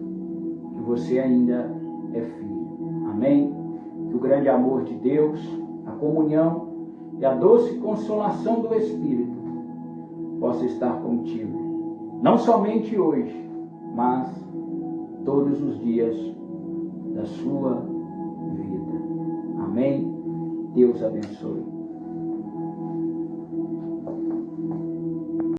que você ainda é filho. Amém? Que o grande amor de Deus, a comunhão e a doce consolação do Espírito possa estar contigo. Não somente hoje, mas todos os dias da sua vida. Amém? Deus abençoe.